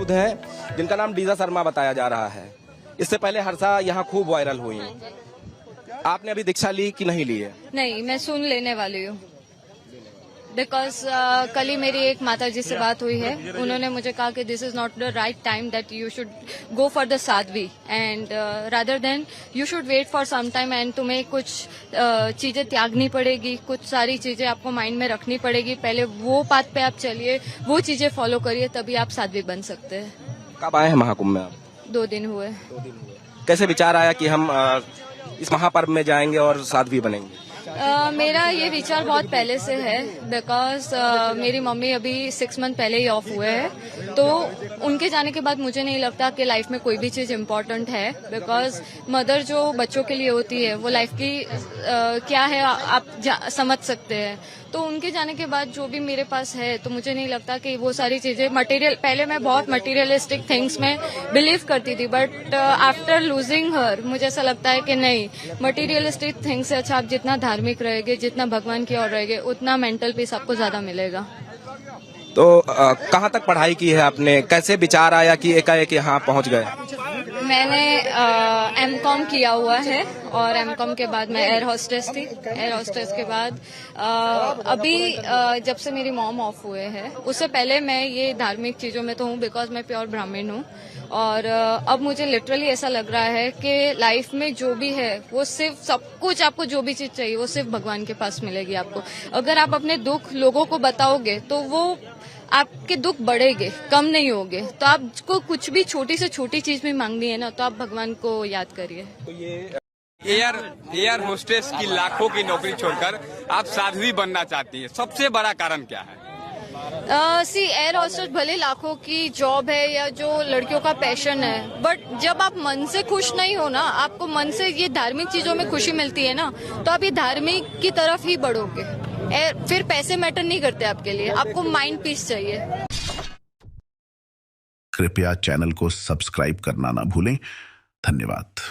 मौजूद हैं जिनका नाम डीजा शर्मा बताया जा रहा है। इससे पहले हर्षा यहाँ खूब वायरल हुई। आपने अभी दीक्षा ली कि नहीं ली है? नहीं, मैं सुन लेने वाली हूँ। बिकॉज कल ही मेरी एक माता जी से बात हुई है, उन्होंने मुझे कहा कि this is not the right time that you should go for the sadhvi and rather than you should wait for some time and तुम्हें कुछ चीजें त्यागनी पड़ेगी, कुछ सारी चीजें आपको माइंड में रखनी पड़ेगी। पहले वो पाथ पे आप चलिए, वो चीजें फॉलो करिए, तभी आप साध्वी बन सकते हैं। कब आए हैं महाकुंभ में आप? 2 दिन हुए। कैसे विचार आया कि हम इस महापर्व में जाएंगे और साध्वी बनेंगे? मेरा ये विचार बहुत पहले से है। बिकॉज मेरी मम्मी अभी 6 मंथ पहले ही ऑफ हुए हैं, तो उनके जाने के बाद मुझे नहीं लगता कि लाइफ में कोई भी चीज इम्पोर्टेंट है। बिकॉज मदर जो बच्चों के लिए होती है वो लाइफ की क्या है आप समझ सकते हैं। तो उनके जाने के बाद जो भी मेरे पास है, तो मुझे नहीं लगता कि वो सारी चीजें मटेरियल, पहले मैं बहुत मटेरियलिस्टिक थिंग्स में बिलीव करती थी, बट आफ्टर लूजिंग हर मुझे ऐसा लगता है कि नहीं, मटेरियलिस्टिक थिंग्स से अच्छा आप जितना धार्मिक रहेंगे, जितना भगवान की ओर रहेंगे, उतना मेंटल पीस आपको ज्यादा मिलेगा। तो कहाँ तक पढ़ाई की है आपने? कैसे विचार आया कि एकाएक यहाँ पहुँच गए? मैंने एमकॉम किया हुआ है और एमकॉम के बाद मैं एयर होस्टेस थी। एयर होस्टेस के बाद अभी जब से मेरी मॉम ऑफ हुए हैं, उससे पहले मैं ये धार्मिक चीजों में तो हूँ बिकॉज मैं प्योर ब्राह्मण हूँ। और अब मुझे लिटरली ऐसा लग रहा है कि लाइफ में जो भी है वो सिर्फ सब कुछ, आपको जो भी चीज चाहिए वो सिर्फ भगवान के पास मिलेगी आपको। अगर आप अपने दुख लोगों को बताओगे तो वो आपके दुख बढ़ेंगे, कम नहीं होंगे। तो आपको कुछ भी छोटी से छोटी चीज भी मांगनी है ना, तो आप भगवान को याद करिए। तो ये एयर होस्टेस की लाखों की नौकरी छोड़कर आप साध्वी बनना चाहती है, सबसे बड़ा कारण क्या है? एयर होस्टेस भले लाखों की जॉब है या जो लड़कियों का पैशन है, बट जब आप मन से खुश नहीं हो ना, आपको मन से ये धार्मिक चीजों में खुशी मिलती है ना, तो आप ये धार्मिक की तरफ ही बढ़ोगे। फिर पैसे मैटर नहीं करते आपके लिए, आपको माइंड पीस चाहिए। कृपया चैनल को सब्सक्राइब करना ना भूलें। धन्यवाद।